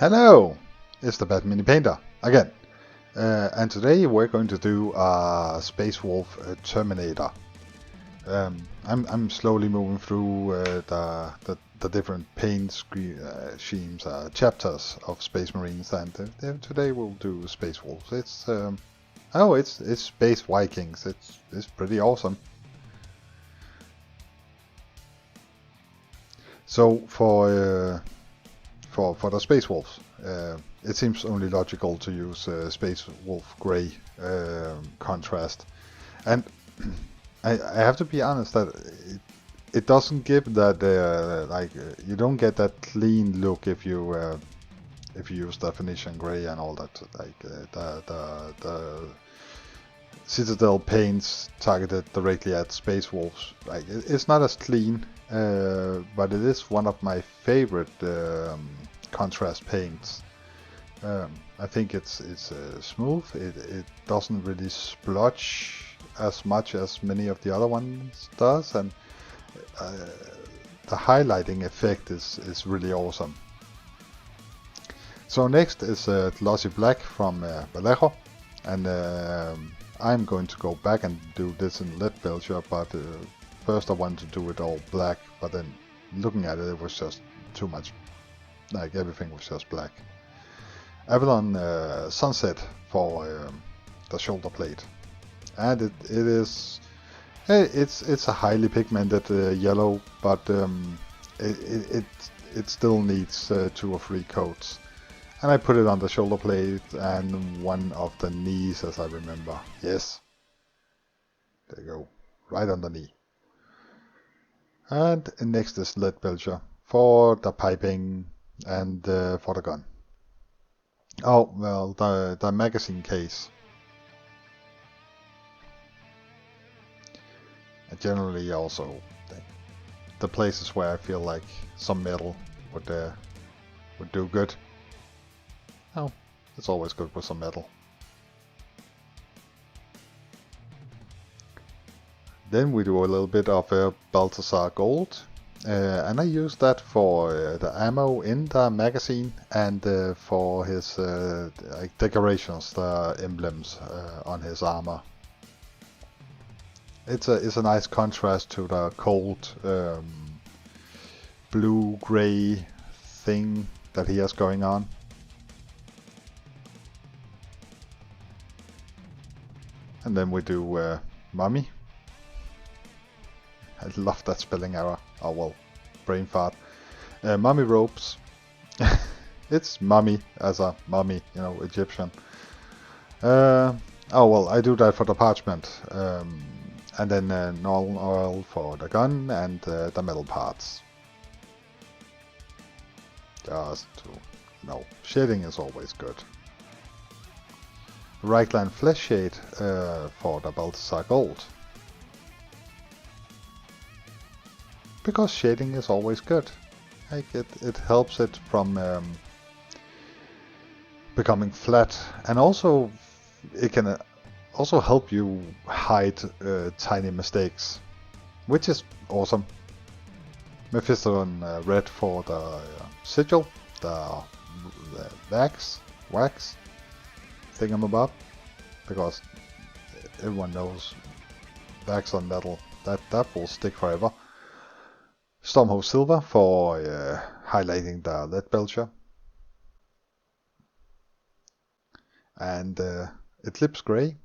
Hello, it's the Bad Mini Painter again, and today we're going to do Space Wolf Terminator. I'm slowly moving through the different paint schemes, chapters of Space Marines, and today we'll do Space Wolves. It's Space Vikings. It's pretty awesome. So for the Space Wolves, it seems only logical to use Space Wolf Grey contrast, and I have to be honest that it doesn't give that you don't get that clean look if you use definition gray and all that, the Citadel paints targeted directly at Space Wolves. It's not as clean, but it is one of my favorite contrast paints. I think it's smooth. It doesn't really splotch as much as many of the other ones does, and the highlighting effect is really awesome. So next is Glossy Black from Vallejo, and I'm going to go back and do this in lead Belcher, but first I wanted to do it all black, but then looking at it, it was just too much. Like everything was just black. Avalon Sunset for the shoulder plate, and it's a highly pigmented yellow, but it still needs 2 or 3 coats. And I put it on the shoulder plate and one of the knees, as I remember. Yes, there you go, right on the knee. And next is lead Belcher for the piping and for the gun. Oh, well, the magazine case. And generally also the places where I feel like some metal would do good. Oh, it's always good with some metal. Then we do a little bit of Balthasar Gold. And I use that for the ammo in the magazine and for his decorations, the emblems on his armor. It's a nice contrast to the cold blue-gray thing that he has going on. And then we do Mummy. I love that spelling error. Oh well, brain fart. Mummy ropes. It's mummy as a mummy, Egyptian. Oh well, I do that for the parchment. And then normal oil for the gun and the metal parts. Just to, shading is always good. Raglan Flesh Shade for the Balthasar Gold. Because shading is always good. It helps it from becoming flat, and also it can also help you hide tiny mistakes, which is awesome. Mephiston Red for the sigil, the wax thingamabob, because everyone knows wax on metal, that will stick forever. Stormhost Silver for highlighting the lead Belcher. And Eclipse Grey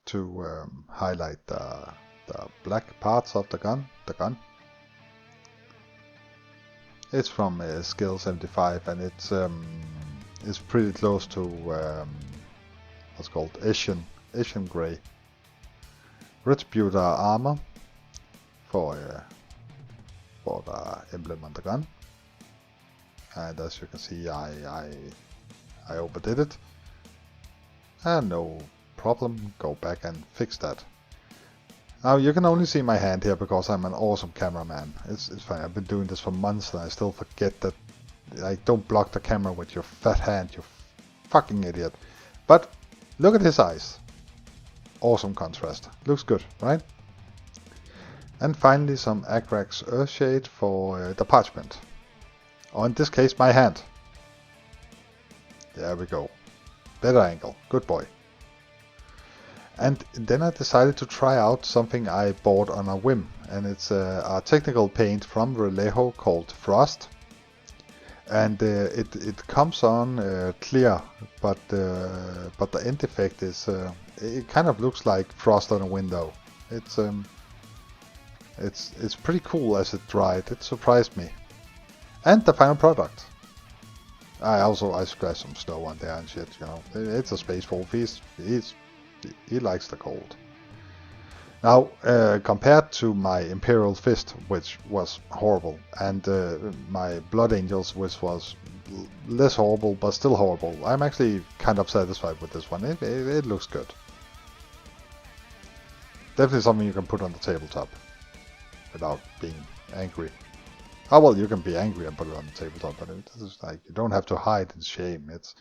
to highlight the black parts of the gun. It's from Skill 75, and it's pretty close to what's called Asian Grey. Retributor Armor for the emblem on the gun, and as you can see, I overdid it, and no problem, go back and fix that. Now you can only see my hand here because I'm an awesome cameraman. It's fine. I've been doing this for months and I still forget that. Don't block the camera with your fat hand, you fucking idiot. But look at his eyes. Awesome contrast. Looks good, right? And finally some Agrax Earthshade for the parchment. Or in this case, my hand. There we go. Better angle. Good boy. And then I decided to try out something I bought on a whim, and it's a technical paint from Vallejo called Frost. And it comes on clear, but the end effect is it kind of looks like frost on a window. It's pretty cool as it dried. It surprised me. And the final product. I splashed some snow on there and shit. You know, it's a Space Wolf. He likes the cold. Now, compared to my Imperial Fist, which was horrible, and my Blood Angels, which was less horrible, but still horrible, I'm actually kind of satisfied with this one. It looks good. Definitely something you can put on the tabletop without being angry. Oh well, you can be angry and put it on the tabletop, but it's like you don't have to hide in shame. It's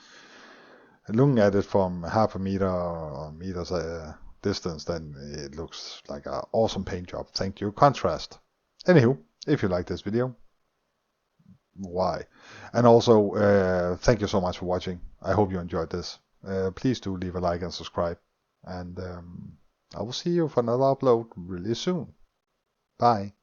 looking at it from half a meter or meters distance, then it looks like an awesome paint job. Thank you, Contrast. Anywho, if you like this video, why? And also, thank you so much for watching. I hope you enjoyed this. Please do leave a like and subscribe. And I will see you for another upload really soon. Bye.